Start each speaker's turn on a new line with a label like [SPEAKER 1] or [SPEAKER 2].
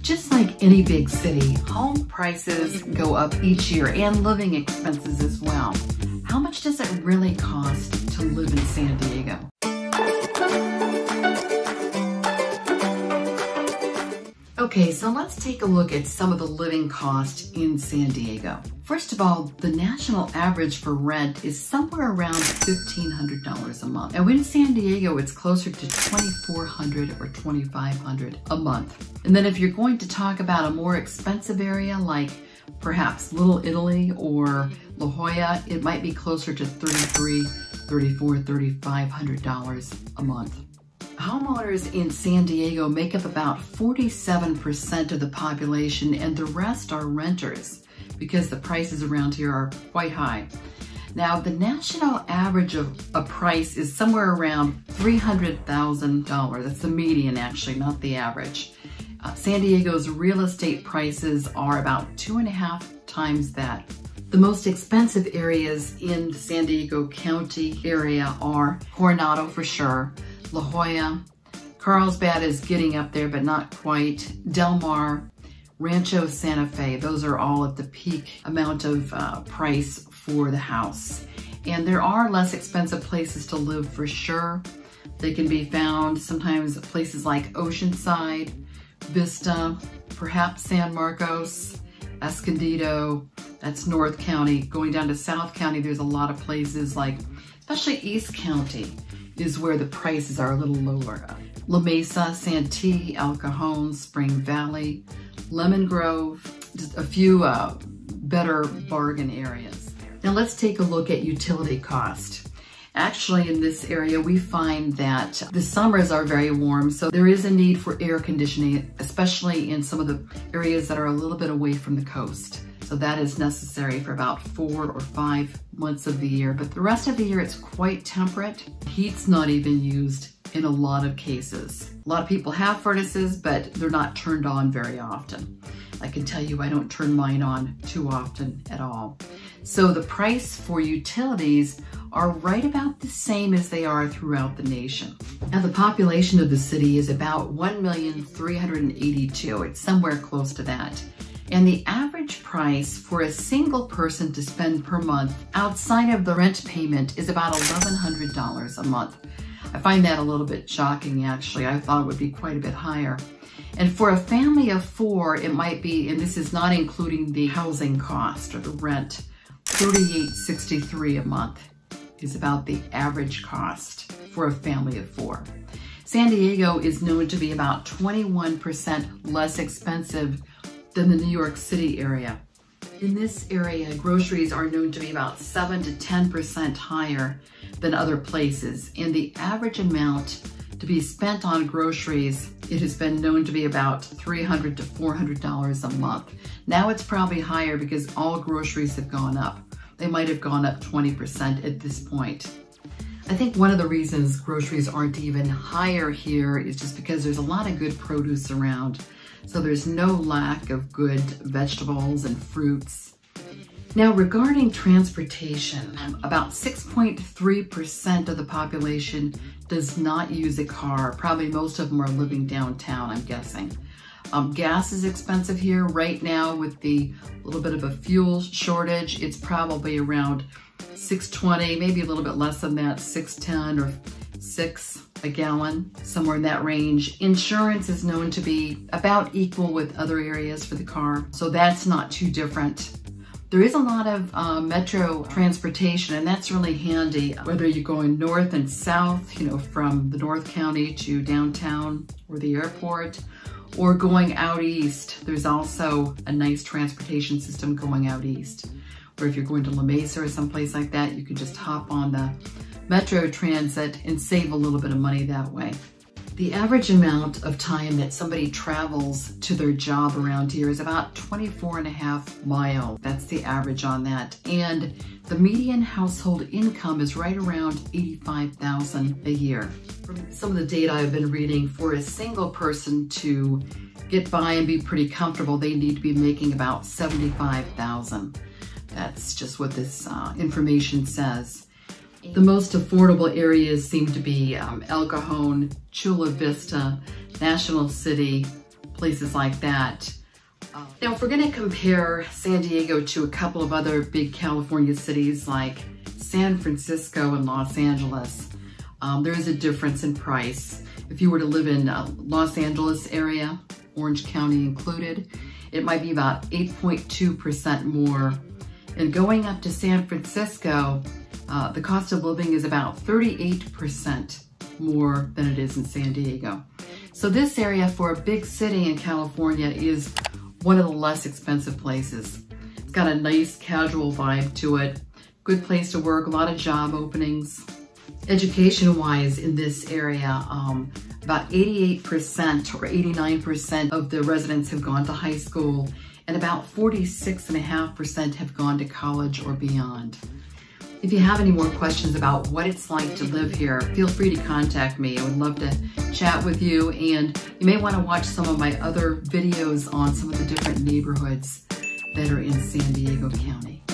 [SPEAKER 1] Just like any big city, home prices go up each year and living expenses as well. How much does it really cost to live in San Diego? Okay, so let's take a look at some of the living costs in San Diego. First of all, the national average for rent is somewhere around $1,500 a month. And in San Diego, it's closer to $2,400 or $2,500 a month. And then if you're going to talk about a more expensive area like perhaps Little Italy or La Jolla, it might be closer to $3,300, $3,400, $3,500 a month. Homeowners in San Diego make up about 47% of the population, and the rest are renters because the prices around here are quite high. Now, the national average of a price is somewhere around $300,000. That's the median, actually, not the average. San Diego's real estate prices are about 2.5 times that. The most expensive areas in the San Diego County area are Coronado for sure, La Jolla, Carlsbad is getting up there, but not quite, Del Mar, Rancho Santa Fe. Those are all at the peak amount of price for the house. And there are less expensive places to live for sure. They can be found sometimes places like Oceanside, Vista, perhaps San Marcos, Escondido, that's North County. Going down to South County, there's a lot of places like, especially East County, is where the prices are a little lower. La Mesa, Santee, El Cajon, Spring Valley, Lemon Grove, just a few better bargain areas. Now let's take a look at utility cost. Actually, in this area, we find that the summers are very warm, so there is a need for air conditioning, especially in some of the areas that are a little bit away from the coast. So that is necessary for about 4 or 5 months of the year, but the rest of the year it's quite temperate. Heat's not even used in a lot of cases. A lot of people have furnaces, but they're not turned on very often. I can tell you I don't turn mine on too often at all. So the price for utilities are right about the same as they are throughout the nation. Now the population of the city is about 1,382,000. It's somewhere close to that. And the average price for a single person to spend per month outside of the rent payment is about $1,100 a month. I find that a little bit shocking, actually. I thought it would be quite a bit higher. And for a family of 4, it might be, and this is not including the housing cost or the rent, $38.63 a month is about the average cost for a family of 4. San Diego is known to be about 21% less expensive than the New York City area. In this area, groceries are known to be about 7 to 10% higher than other places, and the average amount to be spent on groceries, it has been known to be about $300 to $400 a month. Now it's probably higher because all groceries have gone up. They might have gone up 20% at this point. I think one of the reasons groceries aren't even higher here is just because there's a lot of good produce around. So there's no lack of good vegetables and fruits. Now regarding transportation, about 6.3% of the population does not use a car. Probably most of them are living downtown, I'm guessing. Gas is expensive here right now with the little bit of a fuel shortage. It's probably around $6.20, maybe a little bit less than that, $6.10 or $6 a gallon, somewhere in that range. Insurance is known to be about equal with other areas for the car, so that's not too different. There is a lot of metro transportation, and that's really handy, whether you're going north and south, you know, from the North County to downtown or the airport, or going out east. There's also a nice transportation system going out east, where if you're going to La Mesa or someplace like that, you can just hop on the Metro Transit and save a little bit of money that way. The average amount of time that somebody travels to their job around here is about 24.5 miles. That's the average on that. And the median household income is right around $85,000 a year. From some of the data I've been reading, for a single person to get by and be pretty comfortable, they need to be making about $75,000. That's just what this information says. The most affordable areas seem to be El Cajon, Chula Vista, National City, places like that. Now, if we're going to compare San Diego to a couple of other big California cities like San Francisco and Los Angeles, there is a difference in price. If you were to live in Los Angeles area, Orange County included, it might be about 8.2% more. And going up to San Francisco, the cost of living is about 38% more than it is in San Diego. So this area for a big city in California is one of the less expensive places. It's got a nice casual vibe to it, good place to work, a lot of job openings. Education-wise in this area, about 88% or 89% of the residents have gone to high school, and about 46.5% have gone to college or beyond. If you have any more questions about what it's like to live here, feel free to contact me. I would love to chat with you, and you may want to watch some of my other videos on some of the different neighborhoods that are in San Diego County.